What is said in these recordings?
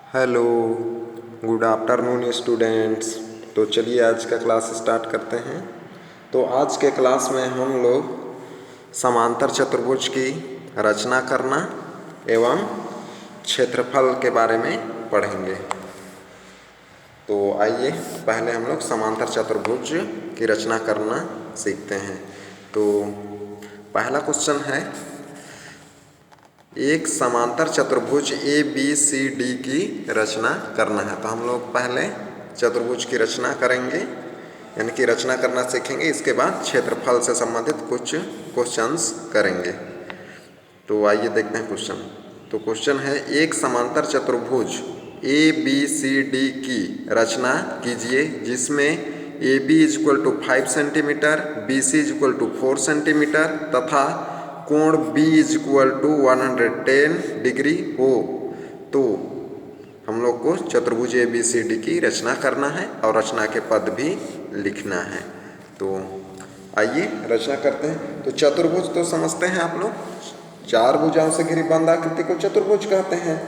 Hello, good afternoon students. तो चलिए आज का क्लास स्टार्ट करते हैं। तो आज के क्लास में हम लोग समांतर चतुर्भुज की रचना करना एवं क्षेत्रफल के बारे में पढ़ेंगे। तो आइए पहले हम लोग समांतर चतुर्भुज की रचना करना सीखते हैं। तो पहला क्वेश्चन है, एक समांतर चतुर्भुज ए बी सी डी की रचना करना है। तो हम लोग पहले चतुर्भुज की रचना करेंगे, यानी कि रचना करना सीखेंगे। इसके बाद क्षेत्रफल से संबंधित कुछ क्वेश्चंस करेंगे। तो आइए देखते हैं क्वेश्चन। तो क्वेश्चन है, एक समांतर चतुर्भुज ए बी सी डी की रचना कीजिए जिसमें A B is equal to 5 centimetre, B C is equal to 4 centimetre तथा कोण B is equal to 110 degree हो। तो हम लोग को चतुर्भुज ए बी सी डी की रचना करना है और रचना के पद भी लिखना है। तो आइए रचना करते हैं। तो चतुर्भुज तो समझते हैं आप लोग, चार भुजाओं से घिरी बंद आकृति को चतुर्भुज कहते हैं।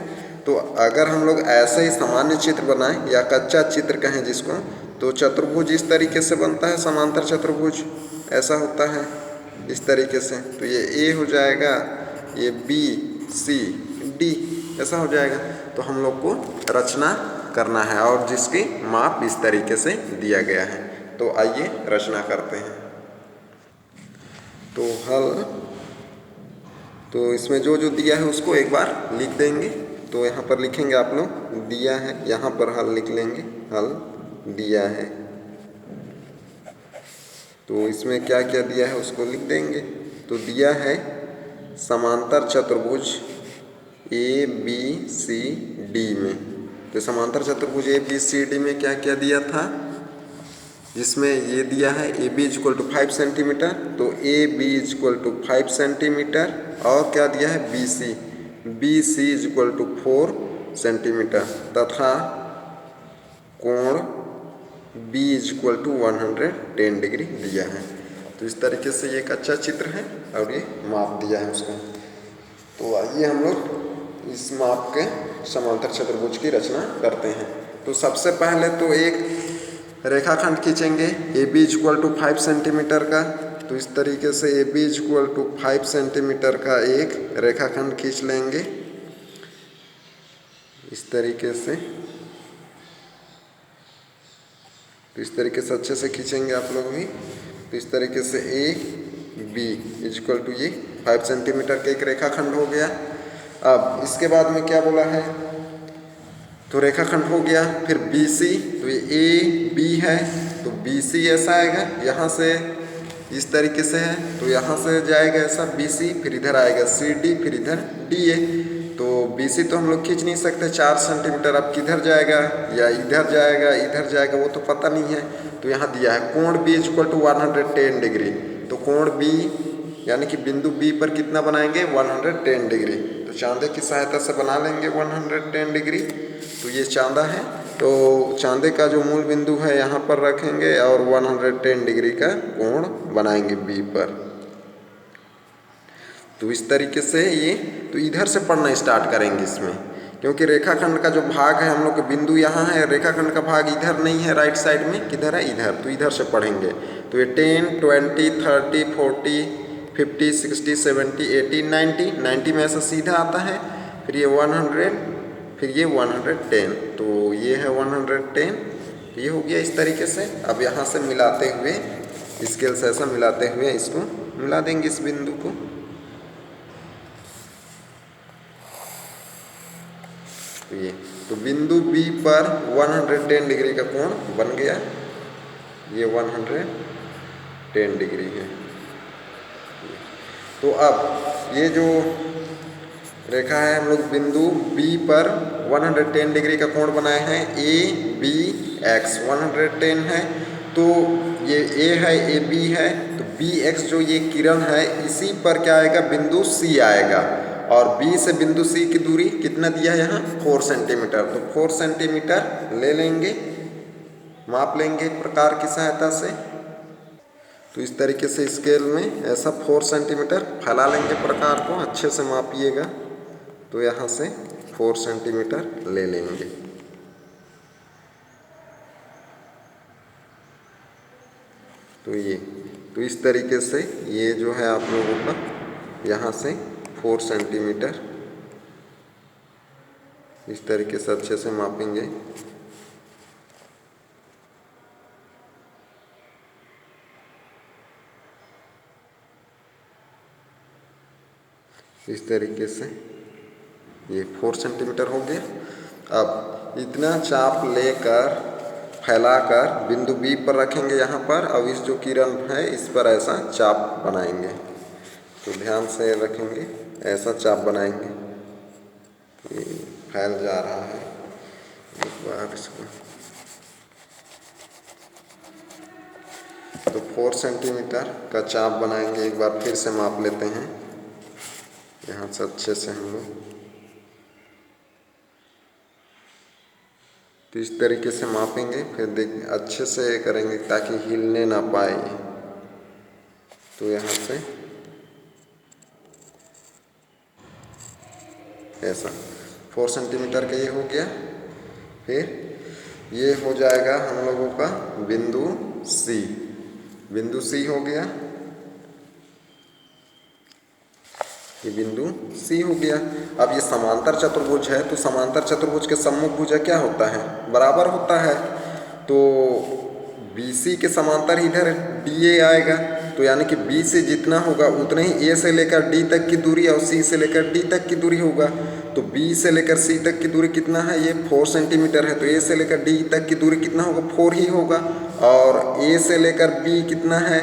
तो अगर हम लोग ऐसे ही सामान्य चित्र बनाएं या कच्चा चित्र कहें जिसको, तो चतुर्भुज इस तरीके से बनता है। समांतर चतुर्भुज ऐसा होता है इस तरीके से। तो ये ए हो जाएगा, ये बी सी डी ऐसा हो जाएगा। तो हम लोग को रचना करना है और जिसकी माप इस तरीके से दिया गया है। तो आइए रचना करते हैं। तो हल, तो इसमें जो जो दिया है उसको एक बार लिख देंगे। तो यहाँ पर लिखेंगे आप लोग, दिया है, यहाँ पर हल लिख लेंगे, हल दिया है। तो इसमें क्या क्या दिया है उसको लिख देंगे। तो दिया है समांतर चतुर्भुज ए बी सी डी में। तो समांतर चतुर्भुज ए बी सी डी में क्या क्या दिया था, जिसमें ये दिया है A B is equal to 5 centimetre. तो A B is equal to 5 centimetre और क्या दिया है B C is equal to 4 centimetre तथा कोण B is equal to 110 degree दिया है। तो इस तरीके से ये एक अच्छा चित्र है और ये माप दिया है उसका। तो आइए हम लोग इस माप के समांतर चतुर्भुज की रचना करते हैं। तो सबसे पहले तो एक रेखाखंड खींचेंगे A B is equal to 5 centimetre का। तो इस तरीके से A B is equal to 5 centimetre का एक रेखाखंड खींच लेंगे इस तरीके से। तो इस तरीके से अच्छे से खींचेंगे आप लोग भी। तो इस तरीके से A B is equal to ये 5 सेंटीमीटर का एक रेखाखंड हो गया। अब इसके बाद में क्या बोला है, तो रेखाखंड हो गया। फिर बी सी, तो ये ए बी है तो बी सी ऐसा आएगा, यहाँ से इस तरीके से है तो यहाँ से जाएगा ऐसा बी सी, फिर इधर आएगा सी डी, फिर इधर डी ए। तो बी सी तो हम लोग खींच नहीं सकते 4 सेंटीमीटर। अब किधर जाएगा या इधर जाएगा वो तो पता नहीं है। तो यहाँ दिया है कोण B is equal to 110 degree. तो कोण B यानी कि बिंदु B पर कितना बनाएंगे 110 डिग्री। तो चांदे की सहायता से बना लेंगे 110 डिग्री। तो ये चांदा है, तो चांदे का जो मूल बिंदु है यहाँ पर रखेंगे और 110 डिग्री का कोण बनाएंगे B पर। तो इस तरीके से ये, तो इधर से पढ़ना स्टार्ट करेंगे इसमें, क्योंकि रेखाखंड का जो भाग है हम लोग के बिंदु यहाँ है, रेखाखंड का भाग इधर नहीं है, राइट साइड में किधर है इधर। तो इधर से पढ़ेंगे। तो ये 10, 20, 30, 40, 50, 60, 70, 80, 90, 90 में ऐसा सीधा आता है। फिर ये 100, फिर ये 110। तो ये है 110, ये हो गया इस तरीके से। अब यहाँ से मिलाते हुए, स्केल से ऐसा मिलाते हुए इसको मिला देंगे इस बिंदु को। ये तो बिंदु B पर 110 डिग्री का कोण बन गया। ये 110 डिग्री है। तो अब ये जो रेखा है, हम लोग बिंदु B पर 110 डिग्री का कोण बनाए हैं। ए बी एक्स 110 है, तो ये A है, ए बी है, तो बी एक्स जो ये किरण है इसी पर क्या आएगा बिंदु C आएगा। और B से बिंदु C की दूरी कितना दिया है यहाँ 4 सेंटीमीटर। तो 4 सेंटीमीटर ले लेंगे, माप लेंगे प्रकार की सहायता से। तो इस तरीके से स्केल में ऐसा 4 सेंटीमीटर फैला लेंगे प्रकार को, अच्छे से मापिएगा। तो यहाँ से 4 सेंटीमीटर ले लेंगे। तो इस तरीके से ये जो है आप लोगों का यहाँ से 4 सेंटीमीटर इस तरीके से अच्छे से मापेंगे। इस तरीके से ये 4 सेंटीमीटर हो गया। अब इतना चाप लेकर फैलाकर बिंदु बी पर रखेंगे यहाँ पर। अब इस जो किरण है इस पर ऐसा चाप बनाएंगे। तो ध्यान से रखेंगे, ऐसा चाप बनाएंगे। ये फैल जा रहा है, एक बार इसको। तो 4 सेंटीमीटर का चाप बनाएंगे। एक बार फिर से माप लेते हैं यहाँ से अच्छे से हम लोग। तो इस तरीके से मापेंगे, फिर देख अच्छे से करेंगे ताकि हिलने ना पाए। तो यहाँ से ऐसा 4 सेंटीमीटर का ये हो गया। फिर ये हो जाएगा हम लोगों का बिंदु सी। बिंदु सी हो गया, ये बिंदु सी हो गया। अब ये समांतर चतुर्भुज है, तो समांतर चतुर्भुज के सम्मुख भुजा क्या होता है? बराबर होता है। तो BC के समांतर इधर DA आएगा। तो यानी कि B से जितना होगा उतना ही A से लेकर D तक की दूरी और C से लेकर D तक की दूरी होगा। तो B से लेकर C तक की दूरी कितना है? ये 4 सेंटीमीटर है। तो A से लेकर D तक की दूरी कितना होगा? 4 ही होगा। और A से लेकर B कितना है?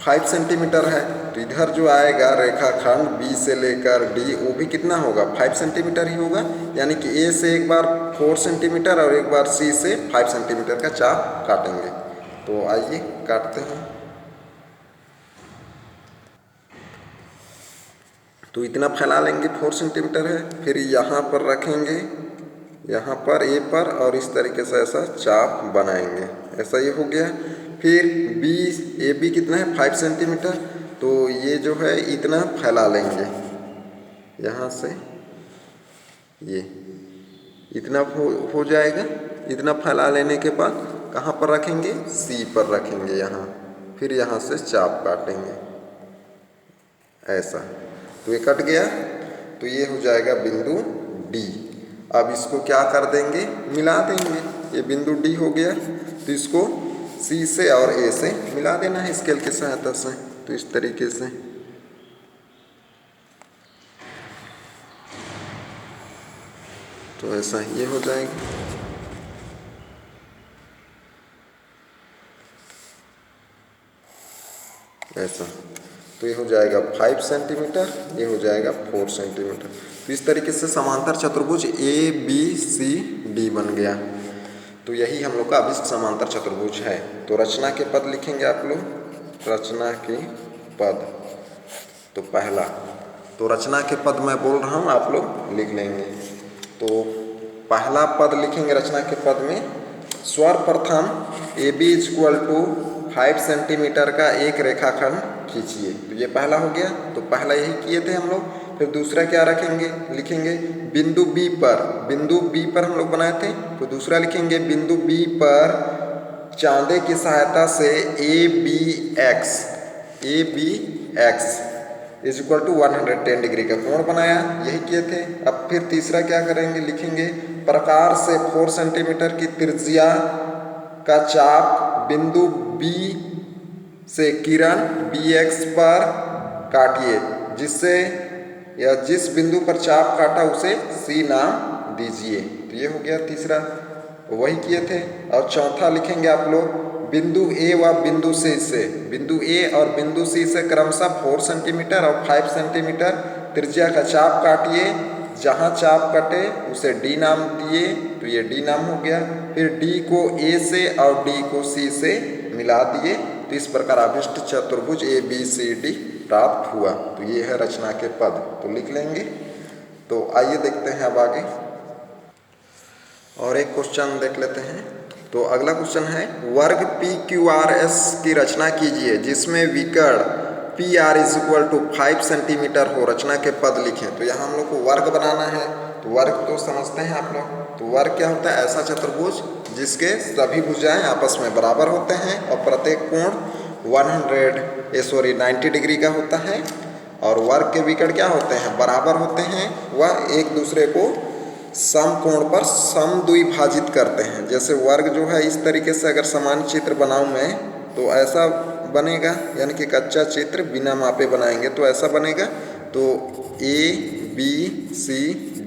5 सेंटीमीटर है। तो इधर जो आएगा रेखाखंड B से लेकर D, वो भी कितना होगा? 5 सेंटीमीटर ही होगा। यानी कि A से एक बार 4 सेंटीमीटर और एक बार C से 5 सेंटीमीटर का चाप काटेंगे। तो आइए काटते हैं। तो इतना फैला लेंगे, 4 सेंटीमीटर है। फिर यहाँ पर रखेंगे, यहाँ पर A पर, और इस तरीके से ऐसा चाप बनाएंगे। ऐसा ये हो गया। फिर AB कितना है? 5 सेंटीमीटर। तो ये जो है इतना फैला लेंगे यहाँ से, ये इतना हो जाएगा। इतना फैला लेने के बाद कहाँ पर रखेंगे? C पर रखेंगे यहाँ। फिर यहाँ से चाप काटेंगे ऐसा। तो ये कट गया। तो ये हो जाएगा बिंदु D। अब इसको क्या कर देंगे? मिला देंगे। ये बिंदु D हो गया। तो इसको C से और A से मिला देना है स्केल की सहायता से। तो इस तरीके से तो ऐसा ये हो जाएगा। ऐसा तो ये हो जाएगा 5 सेंटीमीटर, ये हो जाएगा 4 सेंटीमीटर। तो इस तरीके से समांतर चतुर्भुज ABCD बन गया। तो यही हम लोग का अभिष्ट समांतर चतुर्भुज है। तो रचना के पद लिखेंगे आप लोग। रचना के पद, तो पहला, तो रचना के पद मैं बोल रहा हूँ, आप लोग लिख लेंगे। तो पहला पद लिखेंगे रचना के पद में, सर्वप्रथम AB = 5 सेंटीमीटर का एक रेखाखंड खींचिए। तो ये पहला हो गया। तो पहला यही किए थे हम लोग। फिर दूसरा क्या रखेंगे? लिखेंगे बिंदु B पर। बिंदु B पर हम लोग बनाए थे। तो दूसरा लिखेंगे बिंदु B पर चांदे की सहायता से ABX = 110 डिग्री का कोण बनाया। यही किए थे। अब फिर तीसरा क्या करेंगे? लिखेंगे प्रकार से 4 सेंटीमीटर की त्रिज्या का चाप बिंदु B से किरण BX पर काटिए, जिससे या जिस बिंदु पर चाप काटा उसे C नाम दीजिए। तो ये हो गया तीसरा, वही किए थे। और चौथा लिखेंगे आप लोग बिंदु A व बिंदु C से, बिंदु A और बिंदु C से क्रमशः 4 सेंटीमीटर और 5 सेंटीमीटर त्रिज्या का चाप काटिए। जहाँ चाप कटे उसे D नाम दिए। तो ये D नाम हो गया। फिर D को A से और D को C से मिला दिए। तो इस प्रकार अभिष्ट चतुर्भुज ABCD प्राप्त हुआ। तो ये है रचना के पद। तो लिख लेंगे। तो आइए देखते हैं अब आगे और एक क्वेश्चन देख लेते हैं। तो अगला क्वेश्चन है, वर्ग PQRS की रचना कीजिए जिसमें विकर्ण PR = 5 सेंटीमीटर हो। रचना के पद लिखें। तो यहाँ हम लोग को वर्ग बनाना है। तो वर्ग तो समझते हैं आप लोग। तो वर्ग क्या होता है? ऐसा चतुर्भुज जिसके सभी भुजाएं आपस में बराबर होते हैं और प्रत्येक कोण 90 डिग्री का होता है। और वर्ग के विकर्ण क्या होते हैं? बराबर होते हैं। वह एक दूसरे को समकोण पर समद्विभाजित करते हैं। जैसे वर्ग जो है इस तरीके से अगर समान चित्र बनाऊं मैं तो ऐसा बनेगा, यानी कि कच्चा चित्र बिना मापे बनाएंगे तो ऐसा बनेगा। तो ए बी सी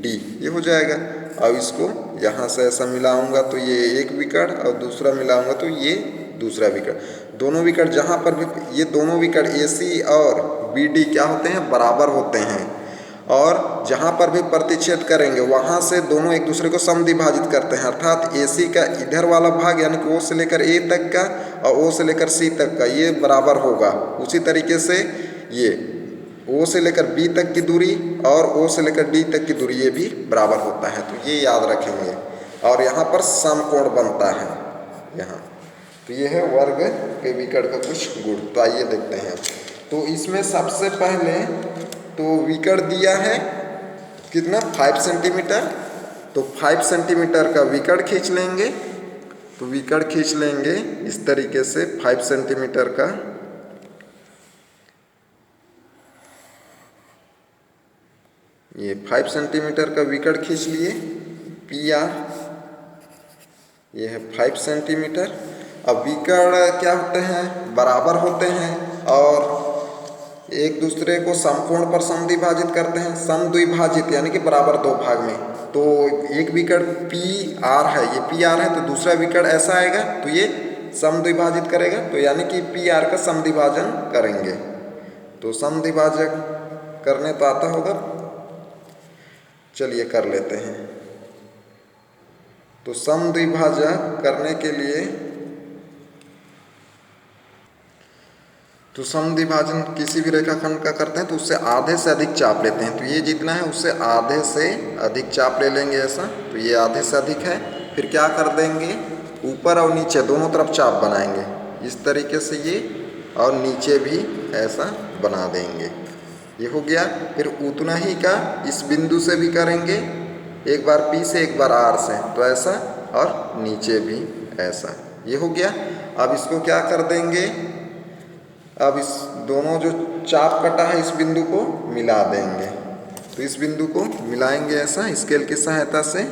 डी ये हो जाएगा। अब इसको यहाँ से ऐसा मिलाऊंगा तो ये एक विकर्ण और दूसरा मिलाऊंगा तो ये दूसरा विकर्ण। दोनों विकर्ण जहाँ पर भी ये दोनों विकर्ण ए सी और बी डी क्या होते हैं? बराबर होते हैं। और जहाँ पर भी प्रतिच्छेद करेंगे वहाँ से दोनों एक दूसरे को समद्विभाजित करते हैं। अर्थात AC का इधर वाला भाग यानी कि O से लेकर A तक का और O से लेकर C तक का ये बराबर होगा। उसी तरीके से ये O से लेकर B तक की दूरी और O से लेकर D तक की दूरी ये भी बराबर होता है। तो ये याद रखेंगे। और यहाँ पर समकोण बनता है यहाँ। तो ये है वर्ग के विकर्ण का कुछ गुण। तो आइए देखते हैं। तो इसमें सबसे पहले तो विकर्ण दिया है कितना? 5 सेंटीमीटर। तो 5 सेंटीमीटर का विकर्ण खींच लेंगे। तो विकर्ण खींच लेंगे इस तरीके से 5 सेंटीमीटर का। ये 5 सेंटीमीटर का विकर्ण खींच लिए PR। ये है 5 सेंटीमीटर। अब विकर्ण क्या होते हैं? बराबर होते हैं और एक दूसरे को समकोण पर समद्विभाजित करते हैं। समद्विभाजित यानी कि बराबर दो भाग में। तो एक विकर्ण PR है, ये PR है, तो दूसरा विकर्ण ऐसा आएगा तो ये समद्विभाजित करेगा। तो यानी कि PR का समद्विभाजन करेंगे। तो समद्विभाजक करने तो आता होगा, चलिए कर लेते हैं। तो समद्विभाजक करने के लिए तो समद्विभाजन किसी भी रेखाखंड का करते हैं तो उससे आधे से अधिक चाप लेते हैं। तो ये जितना है उससे आधे से अधिक चाप ले लेंगे ऐसा। तो ये आधे से अधिक है। फिर क्या कर देंगे? ऊपर और नीचे दोनों तरफ चाप बनाएंगे इस तरीके से ये, और नीचे भी ऐसा बना देंगे। ये हो गया। फिर उतना ही का इस बिंदु से भी करेंगे, एक बार P से एक बार R से, तो ऐसा, और नीचे भी ऐसा। ये हो गया। अब इसको क्या कर देंगे? अब इस दोनों जो चाप कटा है इस बिंदु को मिला देंगे। तो इस बिंदु को मिलाएंगे ऐसा स्केल की सहायता से।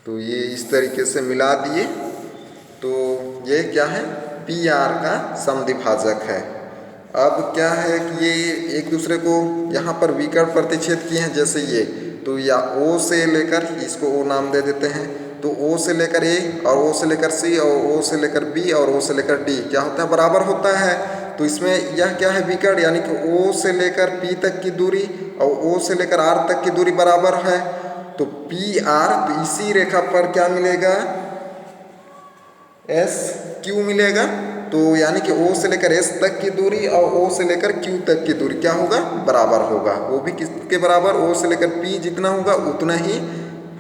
तो ये इस तरीके से मिला दिए। तो ये क्या है? PR का समद्विभाजक है। अब क्या है कि ये एक दूसरे को यहाँ पर विकर्ण प्रतिच्छेद किए हैं, जैसे ये। तो या O से लेकर, इसको O नाम दे देते हैं। तो O से लेकर A और O से लेकर C और O से लेकर B और O से लेकर D क्या होता है? बराबर होता है। तो इसमें यह क्या है? विकर्ण, यानी कि O से लेकर P तक की दूरी और O से लेकर R तक की दूरी बराबर है। तो PR, तो इसी रेखा पर क्या मिलेगा? SQ मिलेगा। तो यानी कि O से लेकर S तक की दूरी और O से लेकर Q तक की दूरी क्या होगा? बराबर होगा। वो भी किसके बराबर? O से लेकर P जितना होगा उतना ही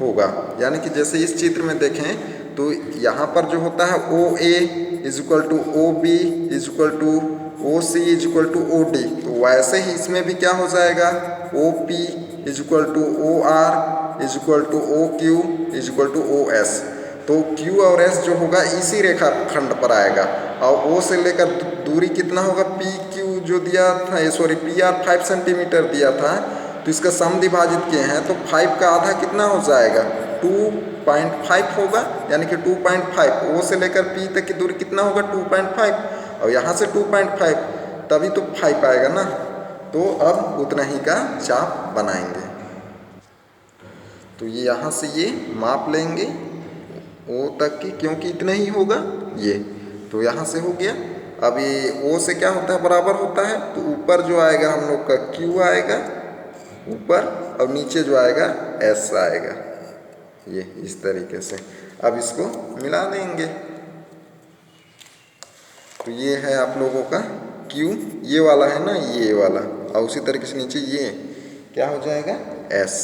होगा। यानी कि जैसे इस चित्र में देखें तो यहाँ पर जो होता है OA equal to OB equal to OC equal to OD, तो वैसे ही इसमें भी क्या हो जाएगा? OP equal to OR equal to OQ equal to OS। तो Q और S जो होगा इसी रेखा खंड पर आएगा। और O से लेकर दूरी कितना होगा? PQ जो दिया था, PR 5 सेंटीमीटर दिया था, तो इसका समद्विभाजित किए हैं तो 5 का आधा कितना हो जाएगा? 2.5 होगा। यानी कि 2.5 O से लेकर P तक की दूरी कितना होगा? 2.5 और यहाँ से 2.5, तभी तो 5 आएगा ना। तो अब उतना ही का चाप बनाएंगे। तो ये यहाँ से ये माप लेंगे O तक की, क्योंकि इतना ही होगा ये। तो यहाँ से हो गया। अब ये O से क्या होता है? बराबर होता है। तो ऊपर जो आएगा हम लोग का Q आएगा ऊपर, और नीचे जो आएगा S आएगा। ये इस तरीके से। अब इसको मिला देंगे। तो ये है आप लोगों का Q, ये वाला है ना, ये वाला, और उसी तरीके से नीचे ये क्या हो जाएगा? S।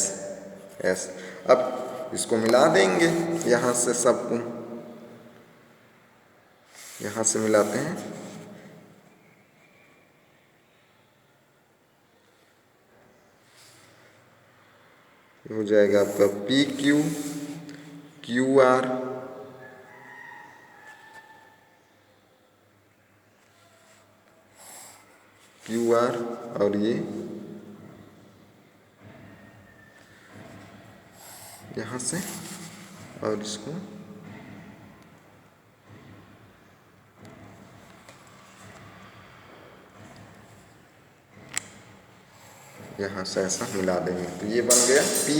अब इसको मिला देंगे यहाँ से सबको। यहाँ से मिलाते हैं, हो जाएगा आपका P Q, Q R, Q R और ये यहाँ से, और इसको यहाँ से ऐसा मिला देंगे तो ये बन गया पी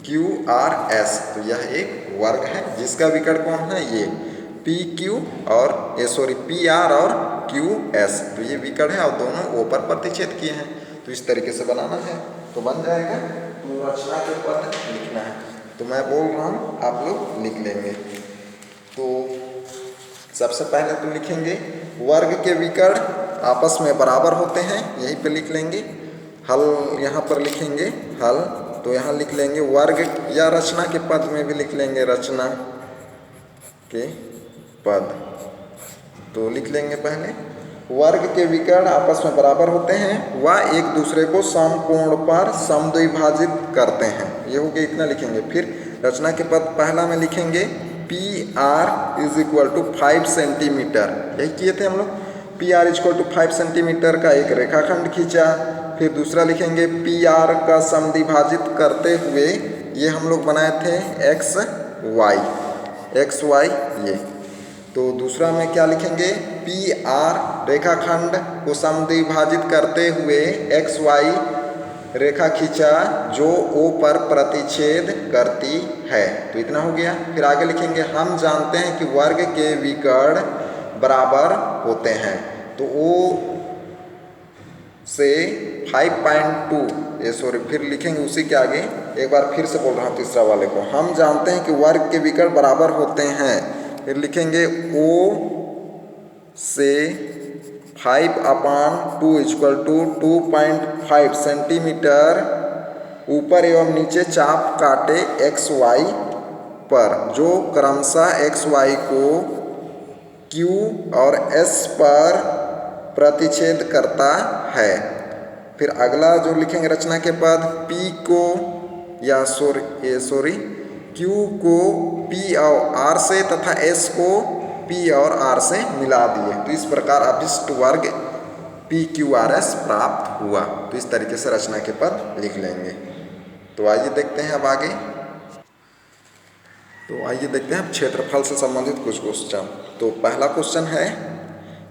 क्यू आर एस। तो यह एक वर्ग है जिसका विकर्ण कौन है, ये पी क्यू और पी आर और क्यू एस। तो ये विकर्ण है और दोनों ऊपर प्रतिच्छेद किए हैं। तो इस तरीके से बनाना है तो बन जाएगा। तो रचना के पद लिखना है तो मैं बोल रहा हूँ, आप लोग लिख लेंगे। तो सबसे पहले तो लिखेंगे वर्ग के विकर्ण आपस में बराबर होते हैं, यहीं पे लिख लेंगे। हल यहाँ पर लिखेंगे हल, तो यहाँ लिख लेंगे वर्ग, या रचना के पद में भी लिख लेंगे रचना के पद। तो लिख लेंगे पहले वर्ग के विकर्ण आपस में बराबर होते हैं व एक दूसरे को समकोण पर समद्विभाजित करते हैं। ये हो गया, इतना लिखेंगे। फिर रचना के पद पहला में लिखेंगे P R is equal to 5 centimetre, यही किए थे हम लोग। P R is equal to 5 centimetre का एक रेखाखंड खींचा। फिर दूसरा लिखेंगे पी आर का समद्विभाजित करते हुए, ये हम लोग बनाए थे एक्स वाई ये। तो दूसरा में क्या लिखेंगे, पी आर रेखाखंड को समद्विभाजित करते हुए एक्स वाई रेखा खींचा जो ओ पर प्रतिच्छेद करती है। तो इतना हो गया। फिर आगे लिखेंगे हम जानते हैं कि वर्ग के विकर्ण बराबर होते हैं। तो ओ से 5.2 फिर लिखेंगे उसी के आगे, एक बार फिर से बोल रहा हूँ तीसरा वाले को। हम जानते हैं कि वर्ग के विकर्ण बराबर होते हैं। फिर लिखेंगे ओ से 5/2 इक्वल टू 2.5 सेंटीमीटर ऊपर एवं नीचे चाप काटे एक्स वाई पर, जो क्रमशः एक्स वाई को क्यू और एस पर प्रतिच्छेद करता है। फिर अगला जो लिखेंगे रचना के पद, पी को या क्यू को पी और आर से तथा एस को पी और आर से मिला दिए। तो इस प्रकार अभिष्ट वर्ग पी क्यू आर एस प्राप्त हुआ। तो इस तरीके से रचना के पद लिख लेंगे। तो आइए देखते हैं अब आगे। तो आइए देखते हैं अब क्षेत्रफल से संबंधित कुछ क्वेश्चन। तो पहला क्वेश्चन है,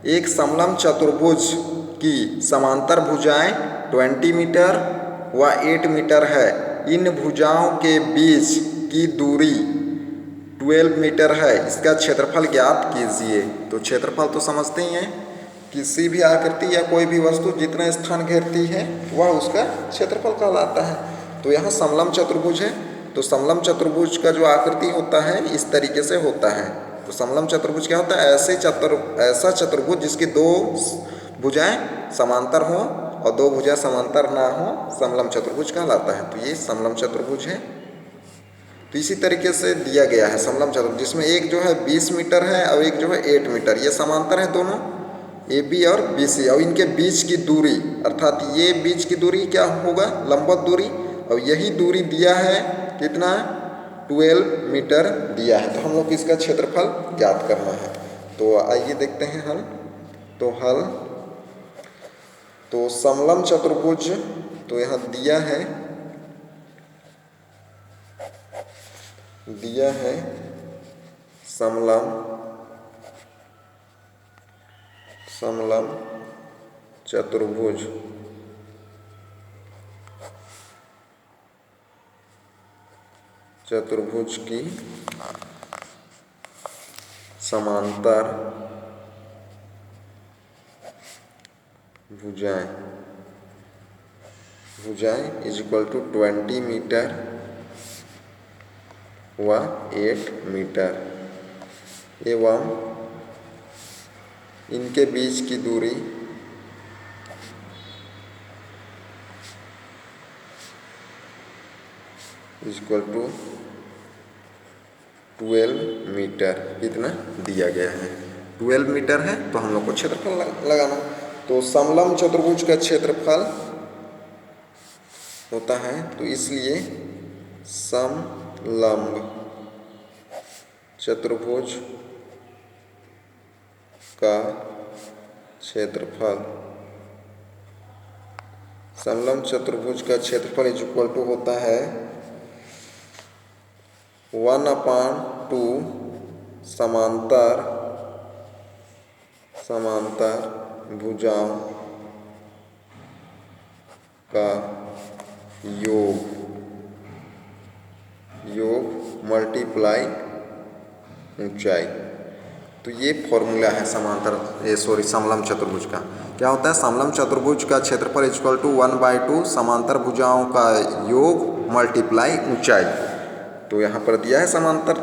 एक समलंब चतुर्भुज की समांतर भुजाएं 20 मीटर व 8 मीटर है। इन भुजाओं के बीच की दूरी 12 मीटर है। इसका क्षेत्रफल ज्ञात कीजिए। तो क्षेत्रफल तो समझते ही हैं, किसी भी आकृति या कोई भी वस्तु जितना स्थान घेरती है वह उसका क्षेत्रफल कहलाता है। तो यहाँ समलंब चतुर्भुज है, तो समलंब चतुर्भुज का जो आकृति होता है इस तरीके से होता है। तो समलंब चतुर्भुज क्या होता है, ऐसा चतुर्भुज जिसकी दो भुजाएं समांतर हो और दो भुजाएं समांतर ना हो, समलंब चतुर्भुज कहलाता है। तो ये समलंब चतुर्भुज है। तो इसी तरीके से दिया गया है समलंब चतुर्भुज, जिसमें एक जो है 20 मीटर है और एक जो है 8 मीटर। ये समांतर है दोनों, ए बी और बी सी, और इनके बीच की दूरी अर्थात ये बीच की दूरी क्या होगा, लंबवत दूरी, और यही दूरी दिया है कितना, 12 मीटर दिया है। तो हम लोग इसका क्षेत्रफल ज्ञात करना है। तो आइए देखते हैं हल। तो समलंब चतुर्भुज तो यहाँ दिया है समलंब चतुर्भुज की समांतर भुजाएं इज इक्वल टू 20 मीटर व 8 मीटर एवं इनके बीच की दूरी इज इक्वल टू 12 मीटर कितना दिया गया है, 12 मीटर है, तो हम लोग को क्षेत्रफल लगाना। तो समलंब चतुर्भुज का क्षेत्रफल होता है, तो इसलिए समलंब चतुर्भुज का क्षेत्रफल, समलंब चतुर्भुज का क्षेत्रफल इज इक्वल टू होता है 1/2 समांतर भुजाओं का योग मल्टीप्लाई ऊंचाई। तो ये फॉर्मूला है समलंब चतुर्भुज का। क्या होता है? समलंब चतुर्भुज का क्षेत्रफल इक्वल टू 1/2 समांतर भुजाओं का योग मल्टीप्लाई ऊंचाई। तो यहाँ पर दिया है समांतर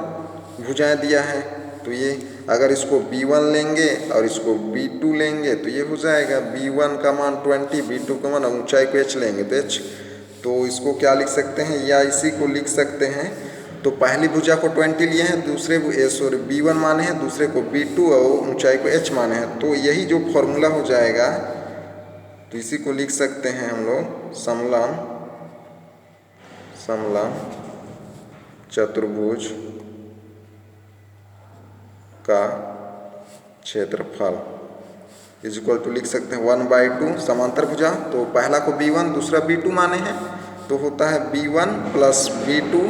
भुजाएं दिया है, तो ये अगर इसको B1 लेंगे और इसको B2 लेंगे तो ये हो जाएगा B1 का मान 20, B2 का मान, ऊंचाई को h लेंगे तो h। तो इसको क्या लिख सकते हैं, या इसी को लिख सकते हैं। तो पहली भुजा को 20 लिए हैं, दूसरे B1 माने हैं, दूसरे को B2 और ऊंचाई को h माने हैं। तो यही जो फॉर्मूला हो जाएगा, तो इसी को लिख सकते हैं हम लोग समलंब चतुर्भुज का क्षेत्रफल इज इक्वल टू लिख सकते हैं 1/2 समांतर भुजा। तो पहला को B1 दूसरा B2 माने हैं, तो होता है B1 प्लस B2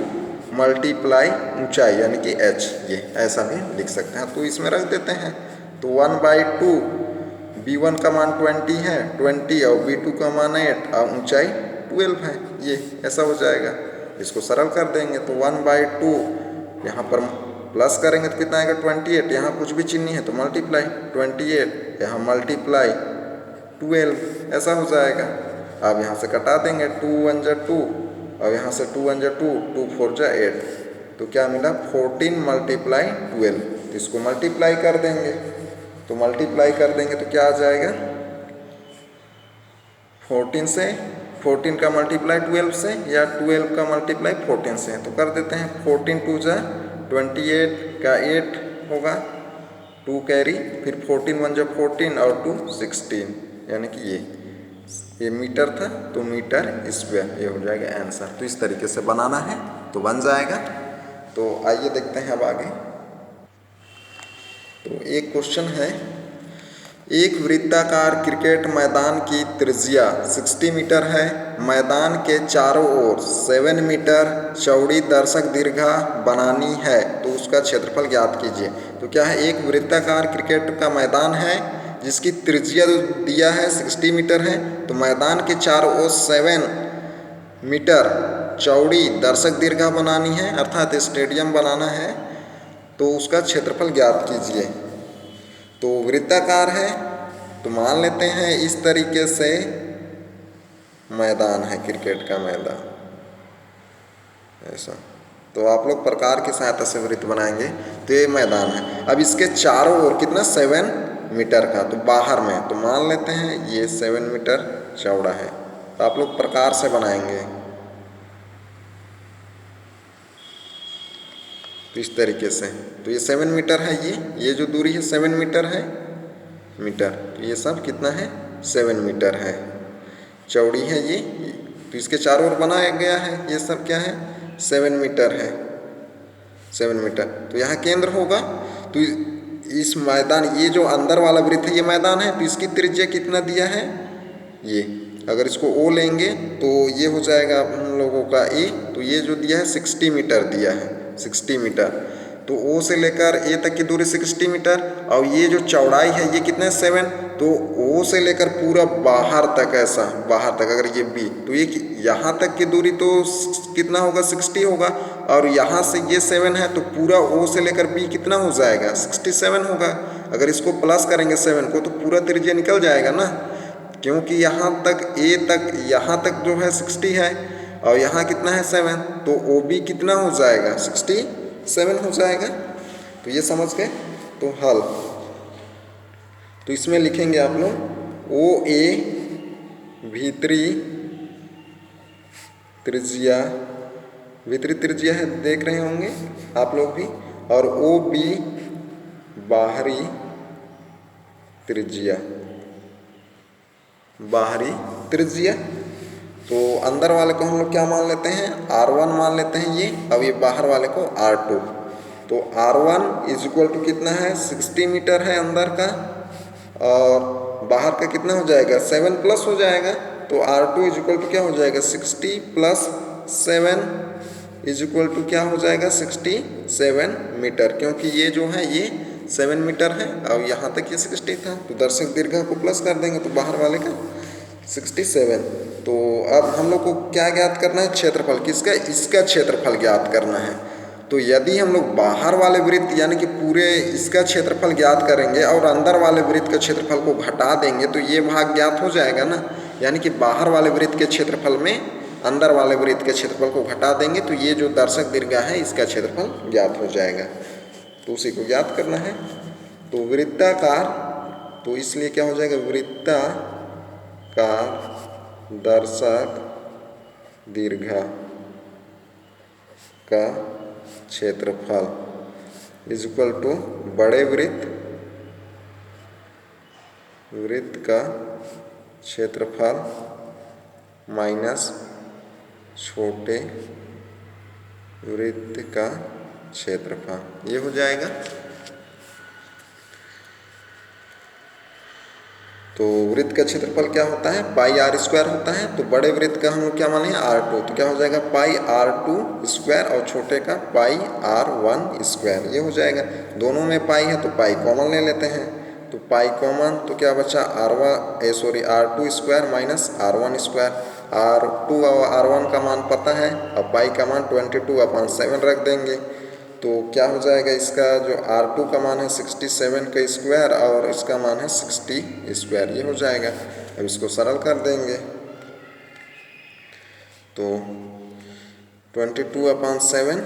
मल्टीप्लाई ऊंचाई यानी कि h। ये ऐसा भी लिख सकते हैं, तो इसमें रख देते हैं। तो 1/2 B1 का मान 20 है, 20 और B2 का मान 8 और ऊंचाई 12 है। ये ऐसा हो जाएगा, इसको सरल कर देंगे। तो 1/2 यहाँ पर प्लस करेंगे तो कितना आएगा 28, यहाँ कुछ भी चिन्ह है तो मल्टीप्लाई 28, यहाँ मल्टीप्लाई 12, ऐसा हो जाएगा। अब यहाँ से कटा देंगे 2 1 जा 2 और यहाँ से 2 1 जा 2, 2 4 जा 8, तो क्या मिला 14 मल्टीप्लाई 12। तो इसको मल्टीप्लाई कर देंगे, तो मल्टीप्लाई कर देंगे तो क्या आ जाएगा 14 से, 14 का मल्टीप्लाई 12 से या 12 का मल्टीप्लाई 14 से। तो कर देते हैं 14 2 जा 28 का 8 होगा, 2 कैरी, फिर 14 1 जा 14 और 2 16, यानी कि ये मीटर था तो मीटर स्क्वायर, ये हो जाएगा आंसर। तो इस तरीके से बनाना है तो बन जाएगा। तो आइए देखते हैं अब आगे। तो एक क्वेश्चन है, एक वृत्ताकार क्रिकेट मैदान की त्रिज्या 60 मीटर है, मैदान के चारों ओर 7 मीटर चौड़ी दर्शक दीर्घा बनानी है, तो उसका क्षेत्रफल ज्ञात कीजिए। तो क्या है, एक वृत्ताकार क्रिकेट का मैदान है जिसकी त्रिज्या दिया है 60 मीटर है, तो मैदान के चारों ओर 7 मीटर चौड़ी दर्शक दीर्घा बनानी है, अर्थात स्टेडियम बनाना है, तो उसका क्षेत्रफल ज्ञात कीजिए। तो वृत्ताकार है तो मान लेते हैं इस तरीके से मैदान है, क्रिकेट का मैदान ऐसा। तो आप लोग प्रकार की सहायता से वृत्त बनाएंगे। तो ये मैदान है, अब इसके चारों ओर कितना 7 मीटर का, तो बाहर में तो मान लेते हैं ये 7 मीटर चौड़ा है। तो आप लोग प्रकार से बनाएंगे तो इस तरीके से। तो ये 7 मीटर है, ये जो दूरी है 7 मीटर है, तो ये सब कितना है 7 मीटर है, चौड़ी है ये। तो इसके चारों ओर बनाया गया है, ये सब क्या है 7 मीटर है, 7 मीटर। तो यहाँ केंद्र होगा, तो इस मैदान, ये जो अंदर वाला वृत्त है ये मैदान है, तो इसकी त्रिज्या कितना दिया है, ये अगर इसको O लेंगे तो ये हो जाएगा हम लोगों का A। तो ये जो दिया है 60 मीटर दिया है, 60 मीटर। तो O से लेकर A तक की दूरी 60 मीटर, और ये जो चौड़ाई है ये कितना है 7। तो O से लेकर पूरा बाहर तक, ऐसा बाहर तक अगर ये B, तो ये यहाँ तक की दूरी तो कितना होगा 60 होगा, और यहाँ से ये 7 है तो पूरा O से लेकर B कितना हो जाएगा 67 होगा। अगर इसको प्लस करेंगे 7 को तो पूरा त्रिज्या निकल जाएगा ना, क्योंकि यहाँ तक A तक, यहाँ तक जो है 60 है और यहाँ कितना है 7, तो OB कितना हो जाएगा 67 हो जाएगा। तो ये समझ गए। तो हल, तो इसमें लिखेंगे आप लोग OA भीतरी त्रिज्या, भीतरी त्रिज्या है देख रहे होंगे आप लोग भी, और OB बाहरी त्रिज्या, बाहरी त्रिज्या। तो अंदर वाले को हम लोग क्या मान लेते हैं, R1 मान लेते हैं ये। अब ये बाहर वाले को R2। तो R1 इज इक्वल टू कितना है, 60 मीटर है अंदर का, और बाहर का कितना हो जाएगा, 7 प्लस हो जाएगा। तो R2 इज इक्वल टू क्या हो जाएगा, 60 प्लस 7 इज इक्वल टू क्या हो जाएगा, 67 मीटर। क्योंकि ये जो है ये 7 मीटर है और यहाँ तक ये 60 था, तो दर्शक दीर्घा को प्लस कर देंगे तो बाहर वाले का 67। तो अब हम लोग को क्या ज्ञात करना है, क्षेत्रफल किसका, इसका क्षेत्रफल ज्ञात करना है। तो यदि हम लोग बाहर वाले वृत्त यानी कि पूरे इसका क्षेत्रफल ज्ञात करेंगे और अंदर वाले वृत्त के क्षेत्रफल को घटा देंगे तो ये भाग ज्ञात हो जाएगा ना। यानी कि बाहर वाले वृत्त के क्षेत्रफल में अंदर वाले वृत्त के क्षेत्रफल को घटा देंगे तो ये जो दर्शक दीर्घा है इसका क्षेत्रफल ज्ञात हो जाएगा। तो उसी को ज्ञात करना है। तो वृत्ताकार, तो इसलिए क्या हो जाएगा, वृत्ताकार दर्शक दीर्घा का क्षेत्रफल इज इक्वल टू बड़े वृत्त का क्षेत्रफल माइनस छोटे वृत्त का क्षेत्रफल, ये हो जाएगा। तो वृत्त का क्षेत्रफल क्या होता है, पाई आर स्क्वायर होता है। तो बड़े वृत्त का हम लोग क्या माने, R2, तो क्या हो जाएगा पाई R2 स्क्वायर, और छोटे का पाई R1 स्क्वायर, ये हो जाएगा। दोनों में पाई है तो पाई कॉमन ले लेते हैं, तो पाई कॉमन, तो क्या बचा R2 square minus R1 square. R2 और R1 का मान पता है, और पाई का मान 22/7 रख देंगे। तो क्या हो जाएगा, इसका जो R2 का मान है 67 का स्क्वायर और इसका मान है 60 स्क्वायर, ये हो जाएगा। अब इसको सरल कर देंगे तो 22/7,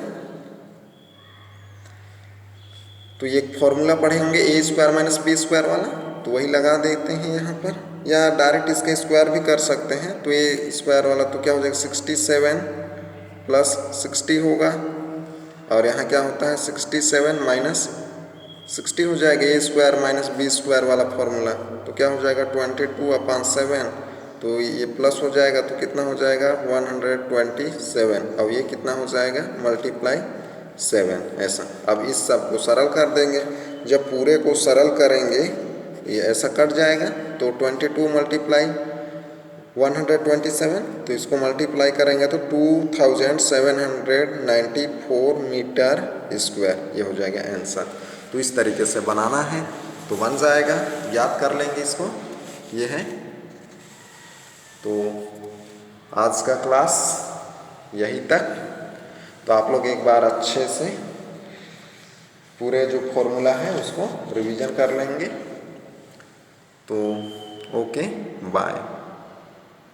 तो ये फॉर्मूला पढ़े होंगे ए स्क्वायर माइनस बी स्क्वायर वाला, तो वही लगा देते हैं यहाँ पर, या डायरेक्ट इसका स्क्वायर भी कर सकते हैं। तो ए स्क्वायर वाला तो क्या हो जाएगा 67 प्लस 60 होगा, और यहाँ क्या होता है 67 माइनस 60 हो जाएगा, ए स्क्वायर माइनस बी स्क्वायर वाला फॉर्मूला। तो क्या हो जाएगा 22/7, तो ये प्लस हो जाएगा तो कितना हो जाएगा 127, अब ये कितना हो जाएगा मल्टीप्लाई 7 ऐसा। अब इस सब को सरल कर देंगे, जब पूरे को सरल करेंगे ये ऐसा कट जाएगा। तो 22 मल्टीप्लाई 127, तो इसको मल्टीप्लाई करेंगे तो 2794 मीटर स्क्वायर, ये हो जाएगा आंसर। तो इस तरीके से बनाना है तो बन जाएगा, याद कर लेंगे इसको, ये है। तो आज का क्लास यही तक। तो आप लोग एक बार अच्छे से पूरे जो फॉर्मूला है उसको रिवीजन कर लेंगे। तो ओके, बाय।